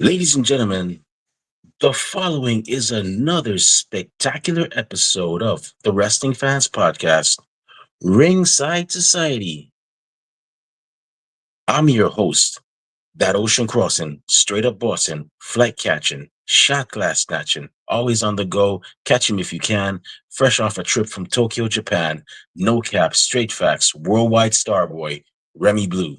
Ladies and gentlemen, the following is another spectacular episode of the Wrestling Fans Podcast, Ringside Society. I'm your host, that ocean crossing, straight up bossing, flight catching, shot glass snatching, always on the go, catch him if you can, fresh off a trip from Tokyo, Japan, no cap, straight facts, worldwide star boy, Remy Blue.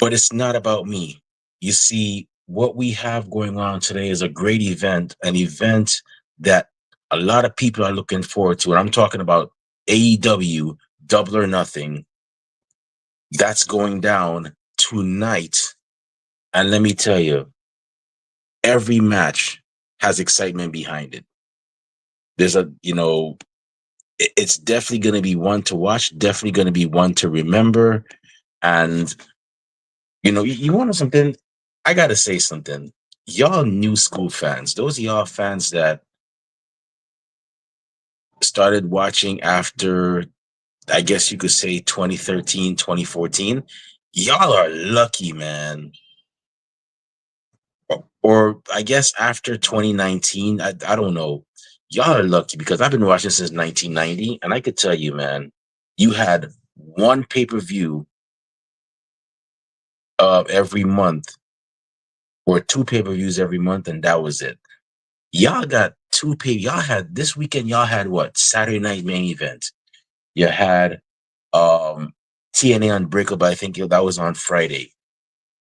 But it's not about me. You see, what we have going on today is a great event, an event that a lot of people are looking forward to. And I'm talking about AEW Double or Nothing. That's going down tonight. And let me tell you, every match has excitement behind it. There's it's definitely going to be one to watch, definitely going to be one to remember. And you want something? I gotta say something. Y'all new school fans, those of y'all fans that started watching after, I guess you could say 2013, 2014, y'all are lucky, man. Or I guess after 2019, I don't know. Y'all are lucky because I've been watching since 1990, and I could tell you, man, you had one pay-per-view every month or two pay-per-views every month, and that was it. Y'all got y'all had this weekend, y'all had what? Saturday night main event. You had um TNA Unbreakable, I think that was on Friday.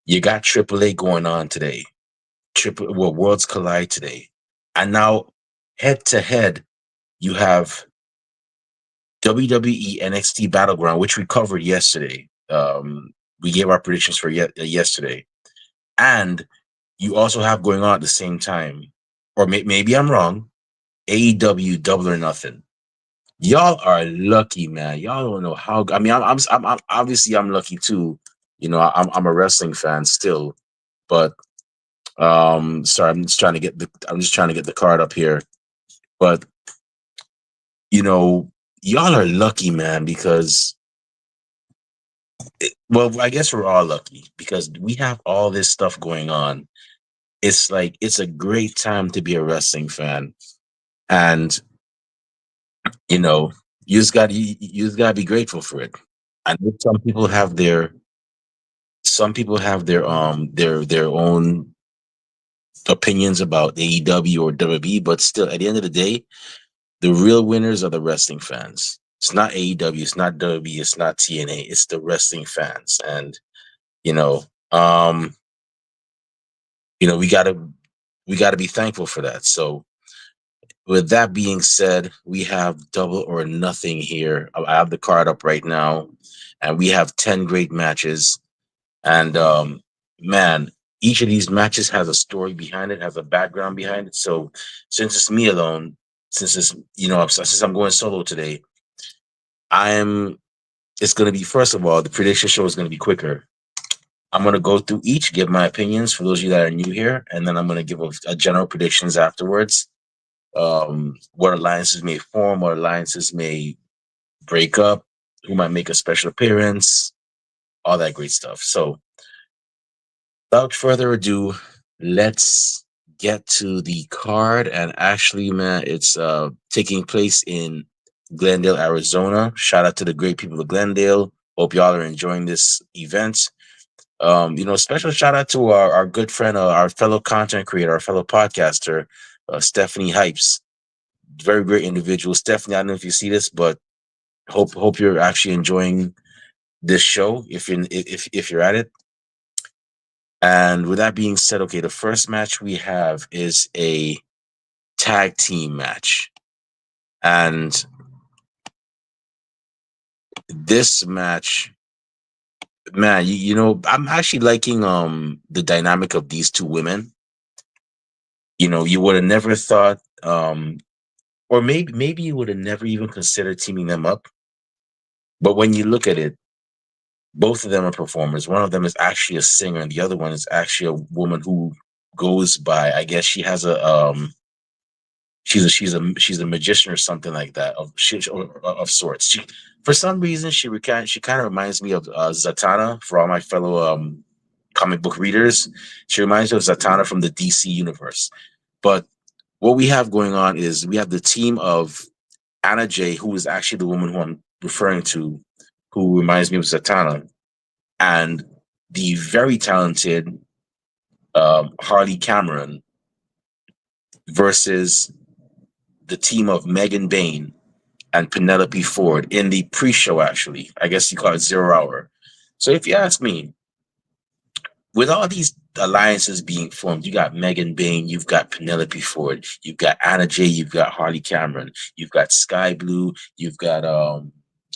You got AAA going on today. Worlds Collide today. And now head to head, you have WWE NXT Battleground, which we covered yesterday. We gave our predictions for yesterday. And you also have going on at the same time, or maybe I'm wrong, AEW Double or Nothing. Y'all are lucky, man. Y'all don't know how. I mean, I'm obviously I'm lucky too. I'm a wrestling fan still, but sorry, I'm just trying to get the card up here. But you know, y'all are lucky, man, because well, I guess we're all lucky because we have all this stuff going on. It's like it's a great time to be a wrestling fan, and you know, you just got to be grateful for it. I know some people have their own opinions about AEW or WWE, but still, at the end of the day, the real winners are the wrestling fans. It's not AEW, it's not WWE, it's not TNA, it's the wrestling fans, and you know, um, we gotta be thankful for that. So, with that being said, we have Double or Nothing here. I have the card up right now, and we have 10 great matches. And man, each of these matches has a story behind it, has a background behind it. So since it's me alone, since I'm going solo today, I'm it's gonna be, first of all, the prediction show is gonna be quicker. I'm gonna go through each, give my opinions for those of you that are new here, and then I'm gonna give a general predictions afterwards. What alliances may form, what alliances may break up, who might make a special appearance, all that great stuff. So without further ado, let's get to the card. And actually, man, it's taking place in Glendale, Arizona. Shout out to the great people of Glendale. Hope y'all are enjoying this event. Special shout out to our good friend, our fellow content creator, our fellow podcaster, Stephanie Hypes. Very great individual. Stephanie, I don't know if you see this, but hope you're actually enjoying this show if you're at it. And with that being said, okay, the first match we have is a tag team match. And this match, man, I'm actually liking the dynamic of these two women. You would have never thought or maybe you would have never even considered teaming them up. But when you look at it, both of them are performers. One of them is actually a singer, and the other one is actually a woman who goes by, I guess she has a she's a magician or something like that of sorts. For some reason she kind of reminds me of Zatanna, for all my fellow comic book readers. She reminds me of Zatanna from the DC universe. But what we have going on is we have the team of Anna Jay, who is actually the woman who I'm referring to, who reminds me of Zatanna, and the very talented Harley Cameron versus the team of Megan Bain and Penelope Ford in the pre-show. Actually, I guess you call it 0 hour. So if you ask me, with all these alliances being formed, you got Megan Bain, you've got Penelope Ford, you've got Anna Jay, you've got Harley Cameron, you've got Sky Blue, you've got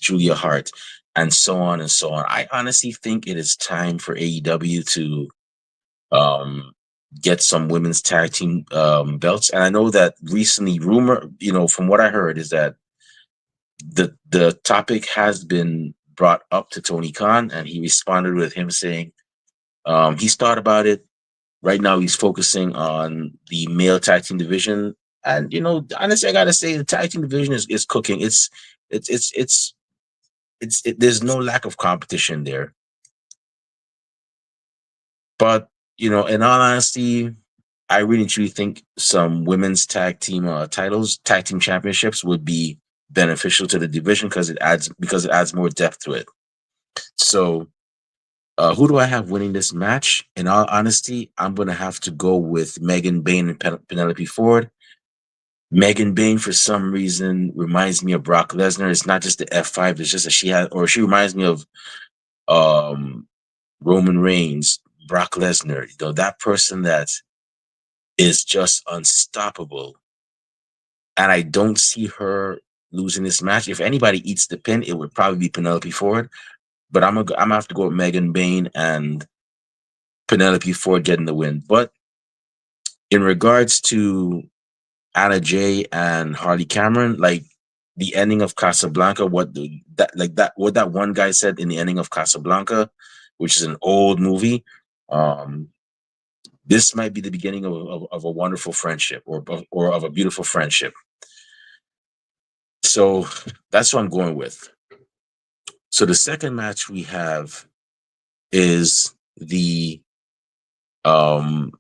Julia Hart, and so on and so on. I honestly think it is time for AEW to um, get some women's tag team belts. And I know that recently, rumor, from what I heard, is that the topic has been brought up to Tony Khan, and he responded with him saying he's thought about it. Right now, he's focusing on the male tag team division, and honestly, I gotta say the tag team division is cooking. There's no lack of competition there, but in all honesty, I really truly think some women's tag team tag team championships would be beneficial to the division because it adds more depth to it. So, who do I have winning this match? In all honesty, I'm gonna have to go with Megan Bain and Penelope Ford. Megan Bain, for some reason, reminds me of Brock Lesnar. It's not just the F5. It's just that she reminds me of um, Roman Reigns, Brock Lesnar. That person that is just unstoppable. And I don't see her losing this match. If anybody eats the pin, it would probably be Penelope Ford. But I'm gonna have to go with Megan Bain and Penelope Ford getting the win. But in regards to Anna Jay and Harley Cameron, like the ending of Casablanca, what that one guy said in the ending of Casablanca, which is an old movie. Um, this might be the beginning of a wonderful friendship or of a beautiful friendship. So that's what I'm going with. So the second match we have is um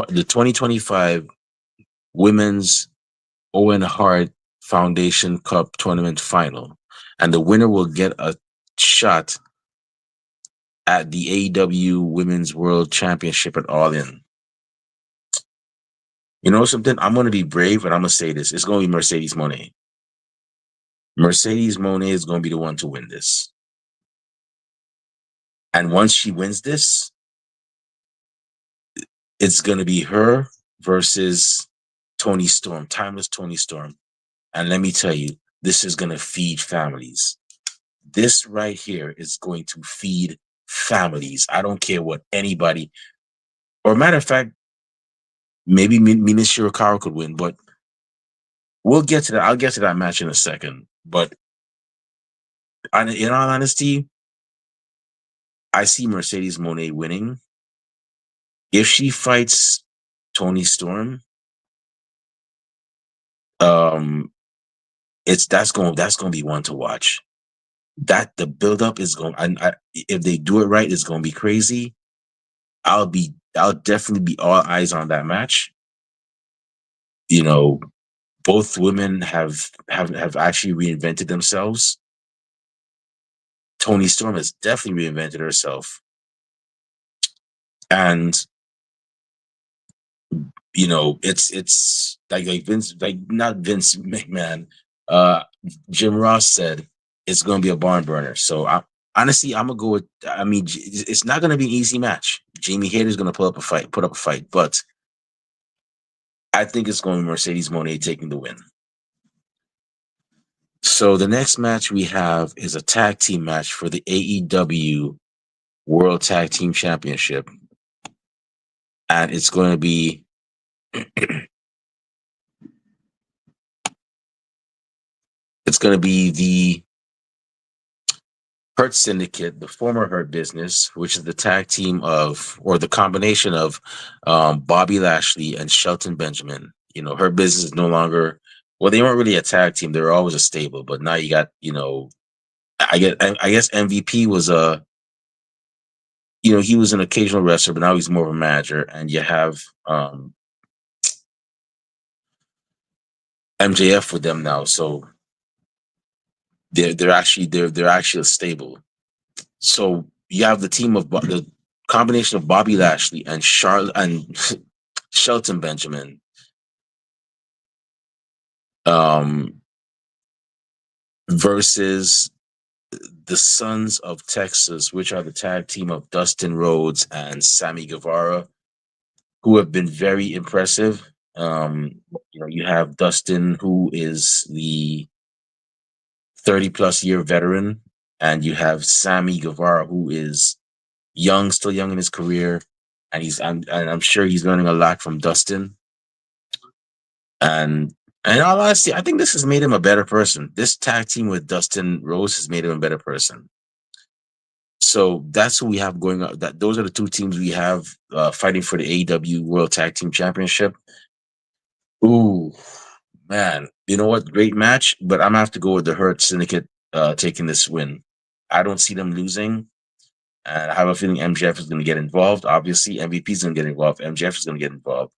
the 2025 Women's Owen Hart Foundation Cup Tournament Final, and the winner will get a shot at the AEW Women's World Championship at All In. You know something? I'm going to be brave, and I'm going to say this. It's going to be Mercedes Moné. Mercedes Moné is going to be the one to win this. And once she wins this, it's going to be her versus Tony Storm, timeless Tony Storm. And let me tell you, this is going to feed families. This right here is going to feed families. I don't care what anybody, or matter of fact, maybe Mina Shirakawa could win, but we'll get to that. I'll get to that match in a second. But in all honesty, I see Mercedes Moné winning. If she fights Tony Storm, that's going to be one to watch. That the buildup is going. If they do it right, it's going to be crazy. I'll definitely be all eyes on that match. Both women have actually reinvented themselves. Tony Storm has definitely reinvented herself, and it's like Vince, like not Vince McMahon. Jim Ross said it's going to be a barn burner. So honestly, I'm gonna go with. I mean, it's not going to be an easy match. Jamie Hayter's going to put up a fight, but I think it's going to be Mercedes Moné taking the win. So the next match we have is a tag team match for the AEW World Tag Team Championship, and it's going to be the Hurt Syndicate, the former Hurt Business, which is the tag team or the combination of Bobby Lashley and Shelton Benjamin. Hurt Business is no longer. Well, they weren't really a tag team; they were always a stable. But now you got, I guess MVP was he was an occasional wrestler, but now he's more of a manager. And you have MJF with them now, so they're actually stable. So you have the team of the combination of Bobby Lashley and Charlotte and Shelton Benjamin, um, versus the Sons of Texas, which are the tag team of Dustin Rhodes and Sammy Guevara, who have been very impressive. You have Dustin, who is the 30 plus year veteran, and you have Sammy Guevara, who is young, still young in his career, and I'm sure he's learning a lot from Dustin. And in all honesty, I think this has made him a better person. This tag team with Dustin Rose has made him a better person. So that's who we have going on. Those are the two teams we have fighting for the AEW World Tag Team Championship. Ooh, man, you know what? Great match, but I'm gonna have to go with the Hurt Syndicate taking this win. I don't see them losing, and I have a feeling MJF is going to get involved. Obviously, MVP is going to get involved. MJF is going to get involved,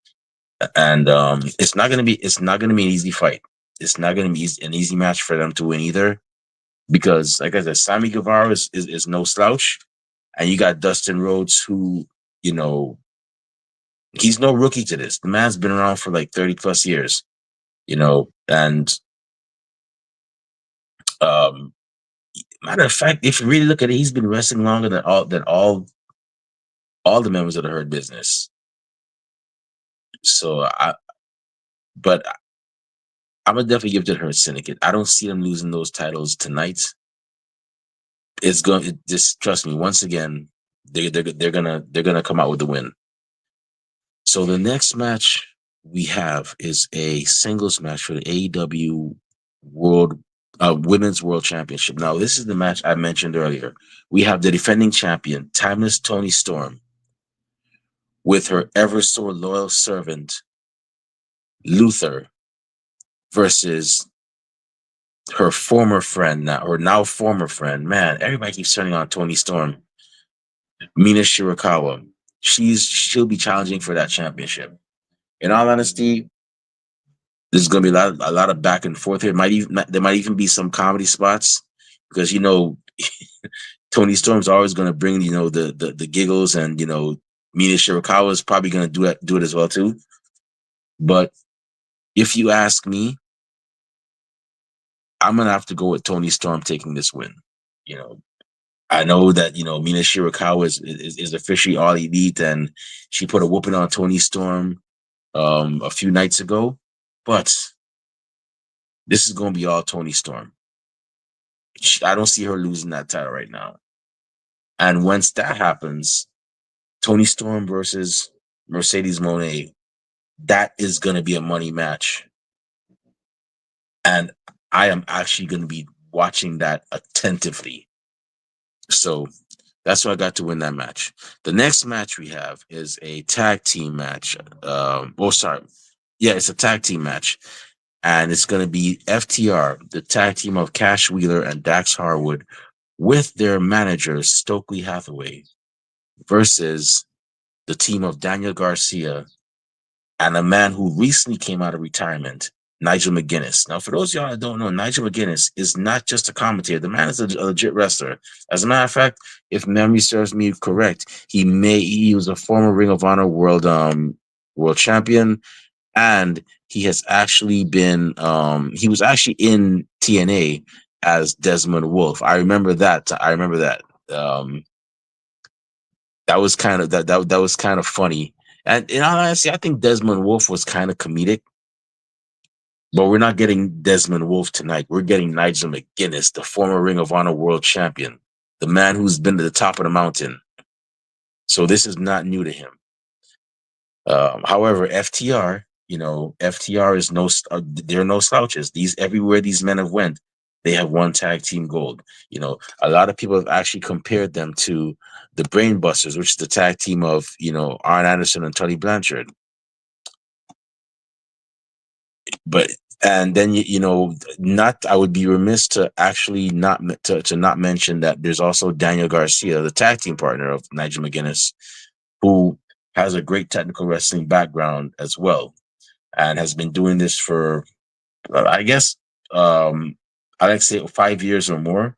and it's not going to be an easy fight. It's not going to be an easy match for them to win either, because, like I said, Sammy Guevara is no slouch, and you got Dustin Rhodes, who, you know he's no rookie to this. The man's been around for like 30 plus years, and um, matter of fact, if you really look at it, he's been wrestling longer than all the members of the Hurt Business. So but I'm gonna definitely give it to the Hurt Syndicate. I don't see them losing those titles tonight. Just trust me. Once again, they're gonna come out with the win. So the next match we have is a singles match for the AEW World Women's World Championship. Now, this is the match I mentioned earlier. We have the defending champion, Timeless Tony Storm, with her ever so loyal servant, Luther, versus her former friend, now former friend. Man, everybody keeps turning on Tony Storm. Mina Shirakawa. She'll be challenging for that championship. In all honesty, there's going to be a lot of back and forth here. There might even be some comedy spots, because Tony Storm's always going to bring the giggles, and Mina Shirakawa is probably going to do it as well too. But if you ask me, I'm gonna have to go with Tony Storm taking this win. You know, I know that Mina Shirakawa is officially all elite, and she put a whooping on Tony Storm a few nights ago, but this is gonna be all Tony Storm. I don't see her losing that title right now. And once that happens, Tony Storm versus Mercedes Moné, that is gonna be a money match, and I am actually gonna be watching that attentively. So that's why I got to win that match. The next match we have is a tag team match. Sorry. Yeah, it's a tag team match. And it's going to be FTR, the tag team of Cash Wheeler and Dax Harwood, with their manager, Stokely Hathaway, versus the team of Daniel Garcia and a man who recently came out of retirement, Nigel McGuinness. Now, for those of y'all that don't know, Nigel McGuinness is not just a commentator. The man is a legit wrestler. As a matter of fact, if memory serves me correct, he was a former Ring of Honor world champion, and he has actually been he was actually in TNA as Desmond Wolfe. I remember that. That was kind of that was kind of funny. And in all honesty, I think Desmond Wolfe was kind of comedic. But we're not getting Desmond Wolfe tonight. We're getting Nigel McGuinness, the former Ring of Honor world champion, the man who's been to the top of the mountain. So this is not new to him. However, FTR, FTR is they're no slouches. Everywhere these men have went, they have won tag team gold. A lot of people have actually compared them to the Brainbusters, which is the tag team of, Arn Anderson and Tully Blanchard. But And then not I would be remiss to actually to not mention that there's also Daniel Garcia, the tag team partner of Nigel McGuinness, who has a great technical wrestling background as well, and has been doing this for I guess I like to say 5 years or more.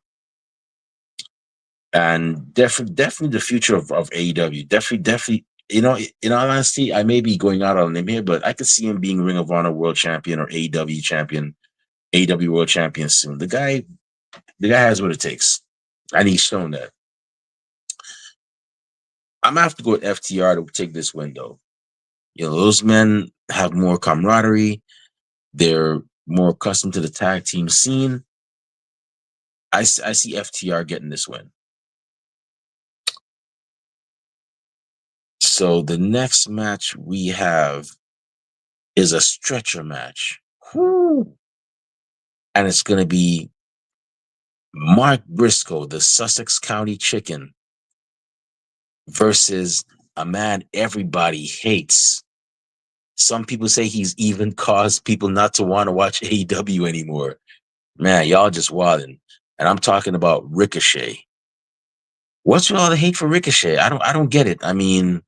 And definitely the future of AEW. Definitely. In all honesty, I may be going out on a limb here, but I could see him being Ring of Honor World Champion or AEW Champion, AEW World Champion soon. The guy has what it takes, and he's shown that. I'm gonna have to go with FTR to take this win, though. Those men have more camaraderie. They're more accustomed to the tag team scene. I see FTR getting this win. So the next match we have is a stretcher match. Whew. And it's going to be Mark Briscoe, the Sussex County Chicken, versus a man everybody hates. Some people say he's even caused people not to want to watch AEW anymore. Man, y'all just wilding. And I'm talking about Ricochet. What's with all the hate for Ricochet? I don't get it. I mean,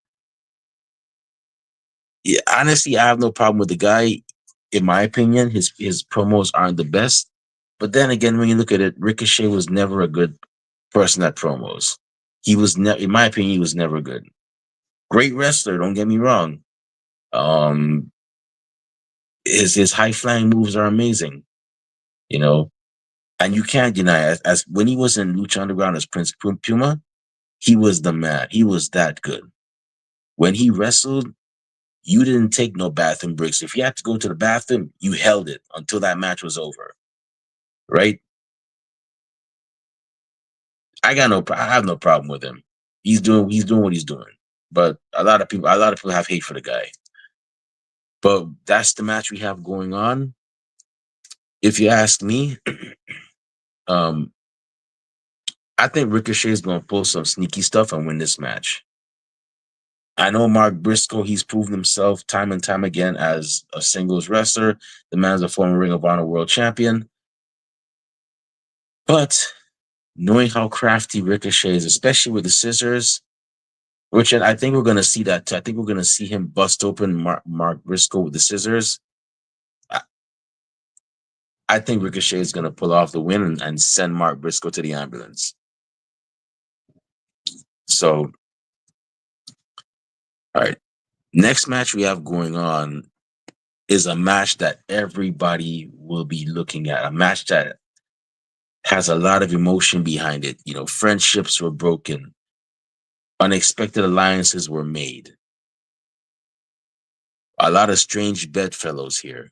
yeah, honestly, I have no problem with the guy. In my opinion, his promos aren't the best. But then again, when you look at it, Ricochet was never a good person at promos. He was never, in my opinion, he was never good. Great wrestler, don't get me wrong. Um, his high flying moves are amazing, you know, and you can't deny it. As when he was in Lucha Underground as Prince Puma, he was the man. He was that good. When he wrestled, you didn't take no bathroom breaks. If you had to go to the bathroom, you held it until that match was over, right? I have no problem with him. He's doing what he's doing. But a lot of people have hate for the guy. But that's the match we have going on. If you ask me, um, I think Ricochet is going to pull some sneaky stuff and win this match. I know Mark Briscoe, he's proven himself time and time again as a singles wrestler. The man's a former Ring of Honor world champion. But knowing how crafty Ricochet is, especially with the scissors, which I think we're going to see that too. I think we're going to see him bust open Mark Briscoe with the scissors. I, I think Ricochet is going to pull off the win and send Mark Briscoe to the ambulance. So, all right. Next match we have going on is a match that everybody will be looking at. A match that has a lot of emotion behind it. Friendships were broken, unexpected alliances were made. A lot of strange bedfellows here.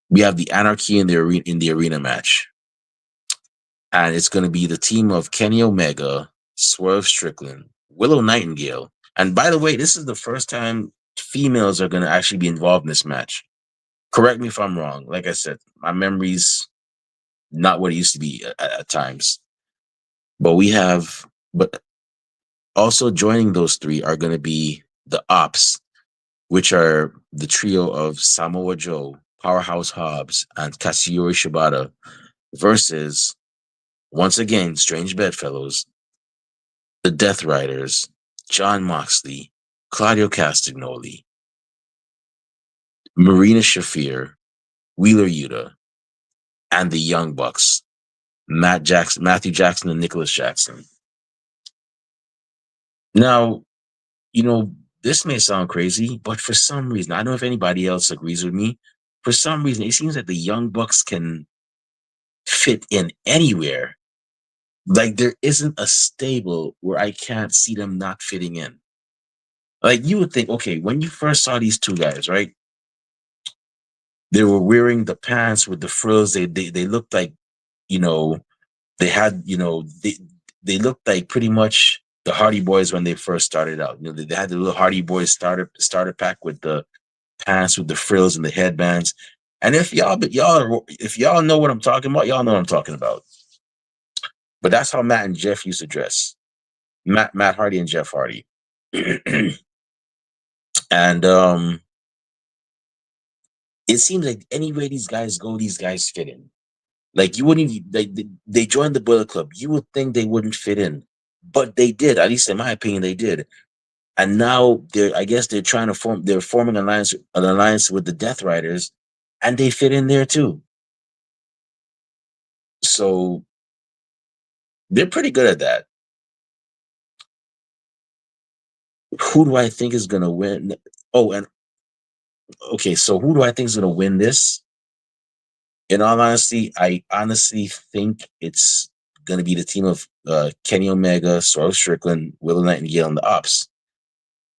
We have the Anarchy in the arena match, and it's going to be the team of Kenny Omega, Swerve Strickland, Willow Nightingale. And by the way, this is the first time females are going to actually be involved in this match. Correct me if I'm wrong. Like I said, my memory's not what it used to be at times. But also joining those three are going to be the Ops, which are the trio of Samoa Joe, Powerhouse Hobbs, and Katsuyori Shibata, versus, once again, Strange Bedfellows, the Death Riders, John Moxley, Claudio Castagnoli, Marina Shafir, Wheeler Yuta, and the Young Bucks, Matthew Jackson, and Nicholas Jackson. Now, you know, this may sound crazy, but for some reason, I don't know if anybody else agrees with me. For some reason, it seems that the Young Bucks can fit in anywhere. Like there isn't a stable where I can't see them not fitting in. Like you would think, okay, when you first saw these two guys, right? They were wearing the pants with the frills. They looked like, you know, they had, they looked like pretty much the Hardy Boys when they first started out. They had the little Hardy Boys starter pack with the pants with the frills and the headbands. And if y'all know what I'm talking about, y'all know what I'm talking about. But that's how Matt and Jeff used to dress. Matt Hardy and Jeff Hardy. And It seems like anywhere these guys go, these guys fit in. Like you wouldn't even they joined the Bullet Club. You would think they wouldn't fit in, but they did. At least in my opinion, they did. And now I guess they're trying to form. They're forming an alliance with the Death Riders, and they fit in there too. So they're pretty good at that. Who do I think is gonna win? Oh, and okay, so who do I think is gonna win this? In all honesty, I honestly think it's gonna be the team of Kenny Omega, Swerve Strickland, Willow Nightingale, and the Ops.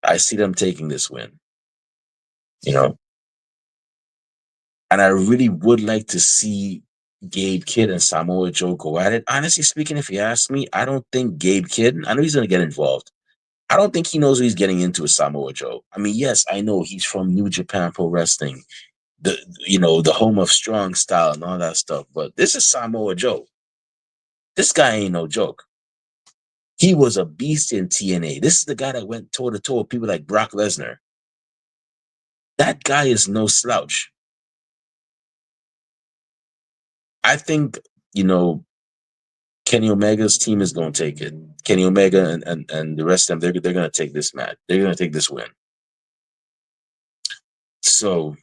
I see them taking this win. You know, and I really would like to see Gabe Kidd and Samoa Joe go at it. Honestly speaking, if you ask me, I don't think Gabe Kidd, I know he's gonna get involved. I don't think he knows what he's getting into with Samoa Joe. I mean, yes, I know he's from New Japan Pro Wrestling, the home of strong style and all that stuff. But this is Samoa Joe. This guy ain't no joke. He was a beast in TNA. This is the guy that went toe to toe with people like Brock Lesnar. That guy is no slouch. I think, you know, Kenny Omega's team is going to take it. Kenny Omega and the rest of them, they're going to take this match. They're going to take this win. So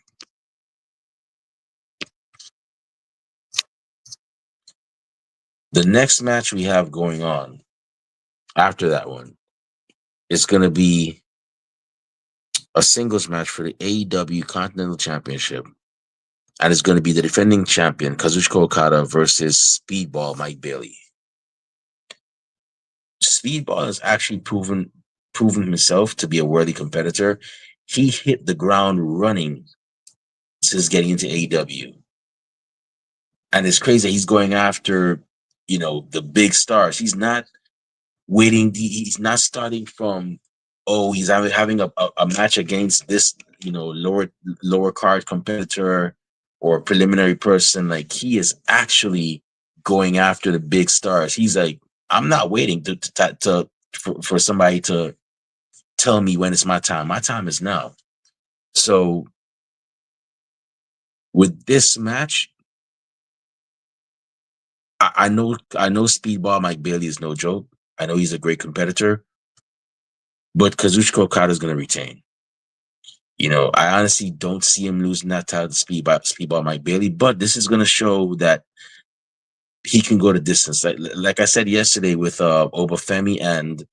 the next match we have going on after that one is going to be a singles match for the AEW Continental Championship. And it's going to be the defending champion, Kazuchika Okada, versus Speedball Mike Bailey. Speedball has actually proven himself to be a worthy competitor. He hit the ground running since getting into AEW. And it's crazy that he's going after, the big stars. He's not waiting. He's not starting from, he's having a match against this, lower card competitor or preliminary person. Like, he is actually going after the big stars. He's like, I'm not waiting for somebody to tell me when it's my time. My time is now. So with this match, I know Speedball Mike Bailey is no joke. I know he's a great competitor, but Kazuchika Okada is going to retain. I honestly don't see him losing that title to Speedball Mike Bailey, but this is going to show that he can go the distance. Like I said yesterday with Obafemi and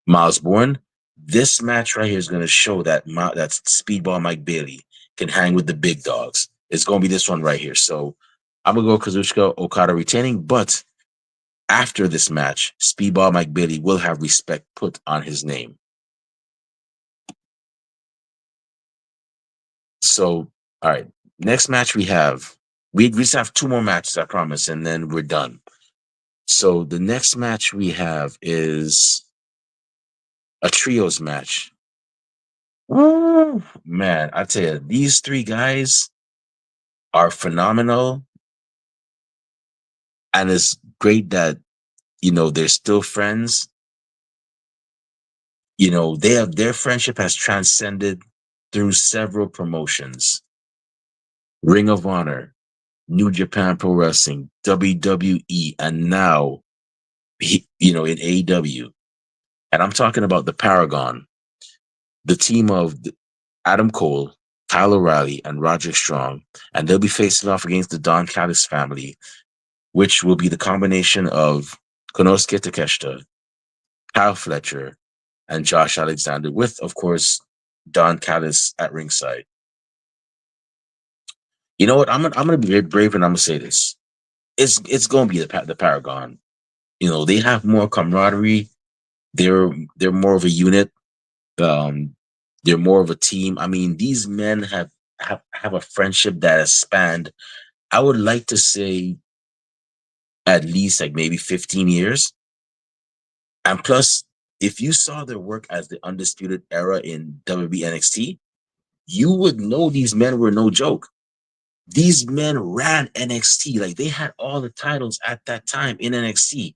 Miles Bourne, this match right here is going to show that Speedball Mike Bailey can hang with the big dogs. It's going to be this one right here. So I'm going to go Kazuchika Okada retaining, but after this match, Speedball Mike Bailey will have respect put on his name. So, all right, next match we just have two more matches, I promise, and then we're done. So the next match we have is a trios match. Ooh, man, I tell you, these three guys are phenomenal. And it's great that, they're still friends. Their friendship has transcended through several promotions. Ring of Honor, New Japan Pro Wrestling, WWE, and now, in AEW. And I'm talking about the Paragon, the team of Adam Cole, Kyle O'Reilly, and Roderick Strong. And they'll be facing off against the Don Callis family, which will be the combination of Konosuke Takeshita, Kyle Fletcher, and Josh Alexander, with, of course, Don Callis at ringside. You know what? I'm gonna be brave and I'm gonna say this. It's gonna be the Paragon. They have more camaraderie. They're more of a unit. They're more of a team. I mean, these men have a friendship that has spanned, I would like to say, at least like maybe 15 years. And plus, if you saw their work as the Undisputed Era in WB NXT, you would know these men were no joke. These men ran NXT. Like, they had all the titles at that time in NXT.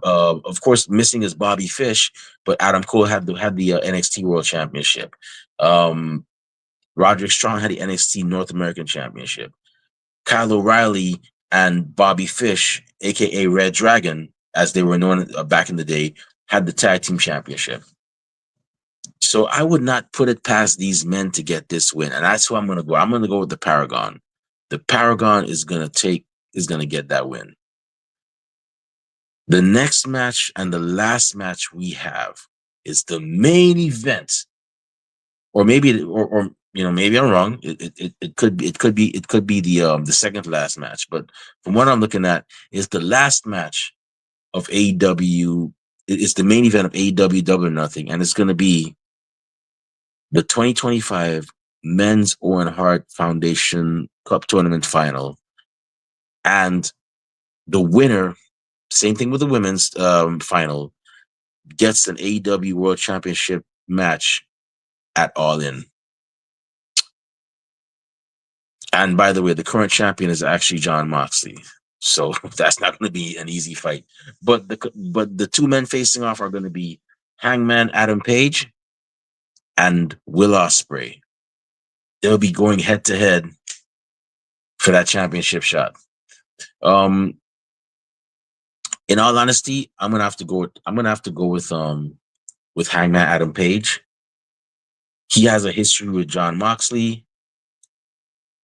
Of course, missing is Bobby Fish, but Adam Cole had the NXT World Championship. Roderick Strong had the NXT North American Championship. Kyle O'Reilly and Bobby Fish, aka Red Dragon, as they were known back in the day, had the tag team championship. So I would not put it past these men to get this win, and that's who I'm going to go. I'm going to go with the Paragon. The Paragon is going to get that win. The next match and the last match we have is the main event, or maybe, or maybe I'm wrong. It could be the second to last match, but from what I'm looking at, is the last match of AEW. It's the main event of AEW Double or Nothing, and it's going to be the 2025 Men's Owen Hart Foundation Cup Tournament Final, and the winner, same thing with the women's final, gets an AEW World Championship match at All In. And by the way, the current champion is actually Jon Moxley, so that's not going to be an easy fight. But the two men facing off are going to be Hangman Adam Page and Will Ospreay. They'll be going head to head for that championship shot. In all honesty, I'm gonna have to go with Hangman Adam Page. He has a history with Jon Moxley,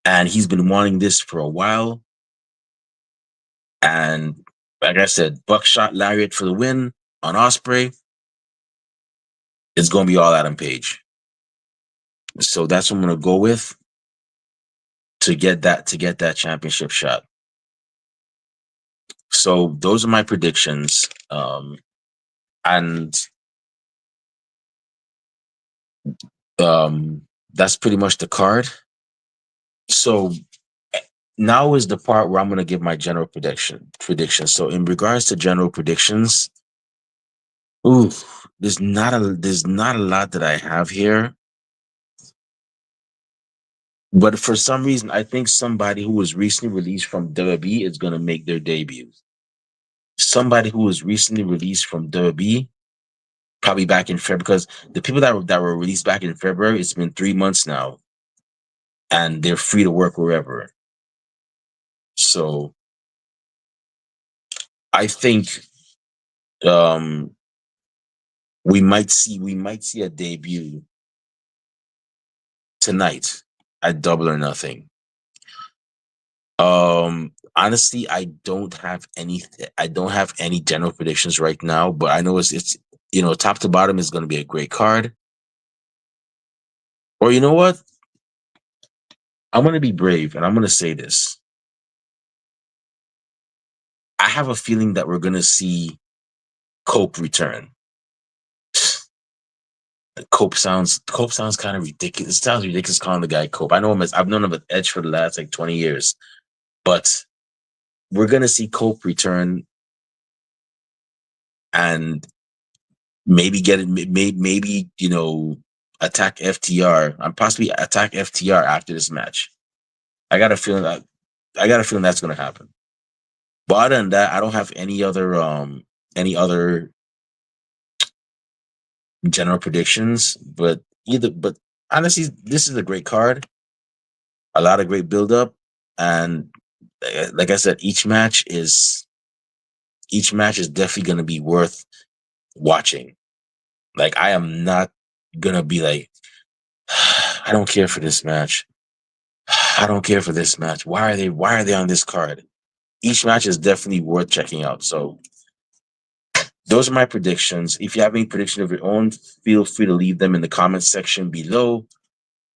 and he's been wanting this for a while. And like I said, buckshot lariat for the win on Ospreay. It's gonna be all Adam Page. So that's what I'm gonna go with to get that championship shot. So those are my predictions. And that's pretty much the card. So now is the part where I'm going to give my general prediction. So in regards to general predictions, there's not a lot that I have here. But for some reason, I think somebody who was recently released from WWE is going to make their debut. Somebody who was recently released from WWE, probably back in February, because the people that were released back in February, it's been 3 months now, and they're free to work wherever. So I think we might see a debut tonight at Double or Nothing. Honestly, I don't have any general predictions right now, but I know it's top to bottom is going to be a great card. Or you know what? I'm going to be brave and I'm going to say this. I have a feeling that we're going to see Cope return. Cope sounds kind of ridiculous. It sounds ridiculous calling the guy Cope. I know him I've known him as Edge for the last 20 years, but we're gonna see Cope return and maybe attack FTR and possibly attack FTR after this match. I got a feeling that's gonna happen. But other than that, I don't have any other general predictions. But honestly, this is a great card. A lot of great build up, and like I said, each match is definitely going to be worth watching. Like I am not going to be like, I don't care for this match. I don't care for this match. Why are they on this card? Each match is definitely worth checking out. So those are my predictions. If you have any predictions of your own, feel free to leave them in the comments section below.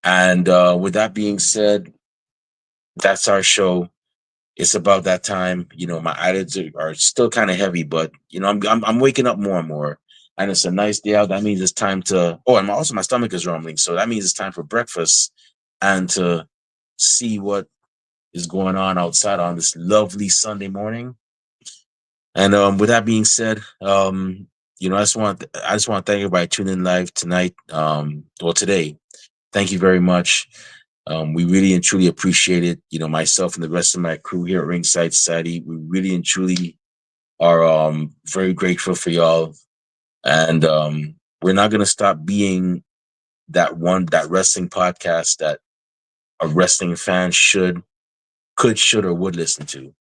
And with that being said, that's our show. It's about that time. My eyelids are still kind of heavy, but I'm waking up more and more, and it's a nice day out. That means it's time to. Oh, and also my stomach is rumbling, so that means it's time for breakfast and to see what is going on outside on this lovely Sunday morning. And with that being said, I just want to thank everybody tuning in live tonight. Today. Thank you very much. We really and truly appreciate it. Myself and the rest of my crew here at Ringside Society, we really and truly are very grateful for y'all. And we're not going to stop being that wrestling podcast that a wrestling fan should or would listen to.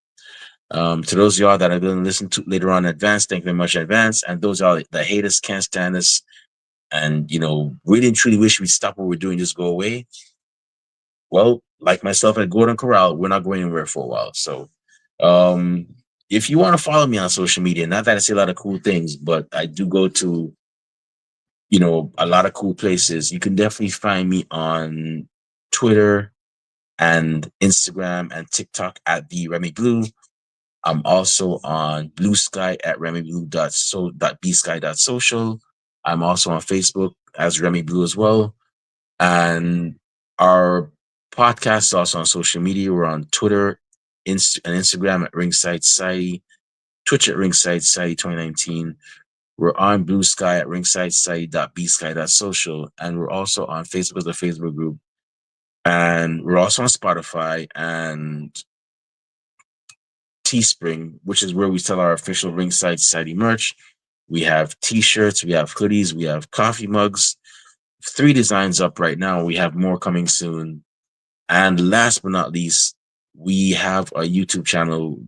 To those of y'all that are going to listen to later on in advance, thank you very much in advance. And those y'all that hate us, can't stand us, and really and truly wish we'd stop what we're doing, just go away. Well, like myself at Gordon Corral, we're not going anywhere for a while. So, um, if you want to follow me on social media, not that I say a lot of cool things, but I do go to a lot of cool places. You can definitely find me on Twitter and Instagram and TikTok at the Remy Blue. I'm also on Blue Sky at remyblue.bsky.social. I'm also on Facebook as Remy Blue as well. And our podcast is also on social media. We're on Twitter and Instagram at Ringside Society, Twitch at Ringside Society 2019. We're on Blue Sky at ringsidesociety.bsky.social. And we're also on Facebook as a Facebook group. And we're also on Spotify and Teespring, which is where we sell our official Ringside Society merch. We have t-shirts, we have hoodies, we have coffee mugs. 3 designs up right now. We have more coming soon. And last but not least, we have a YouTube channel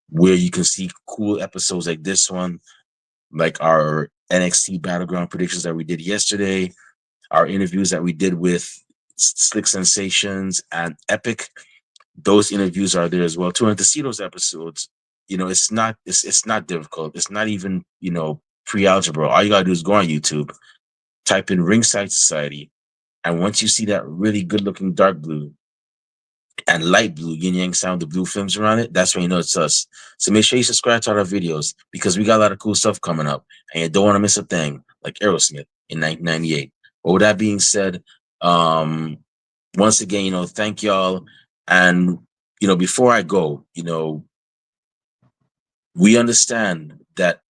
where you can see cool episodes like this one, like our NXT Battleground predictions that we did yesterday, our interviews that we did with Slick Sensations and Epic. Those interviews are there as well too. And to see those episodes, it's not difficult. It's not even, pre-algebra. All you gotta do is go on YouTube, type in Ringside Society, and once you see that really good looking dark blue and light blue yin yang sound, the blue films around it, that's when you know it's us. So make sure you subscribe to our videos because we got a lot of cool stuff coming up, and you don't want to miss a thing, like Aerosmith in 1998. But with that being said, once again, thank y'all. And before I go, we understand that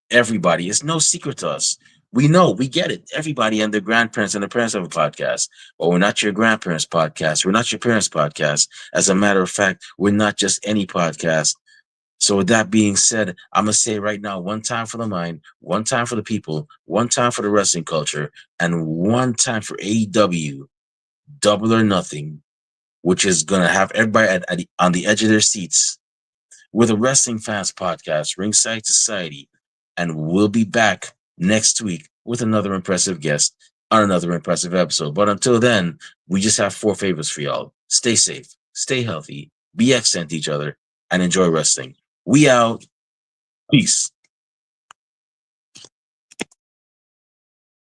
everybody, it's no secret to us. We know, we get it. Everybody and their grandparents and the parents have a podcast. But we're not your grandparents' podcast. We're not your parents' podcast. As a matter of fact, we're not just any podcast. So with that being said, I'm going to say right now, one time for the mind, one time for the people, one time for the wrestling culture, and one time for AEW Double or Nothing, which is going to have everybody on the edge of their seats. We're the Wrestling Fans Podcast, Ringside Society, and we'll be back next week with another impressive guest on another impressive episode. But until then, we just have 4 favors for y'all. Stay safe, stay healthy, be excellent to each other, and enjoy wrestling. We out. Peace.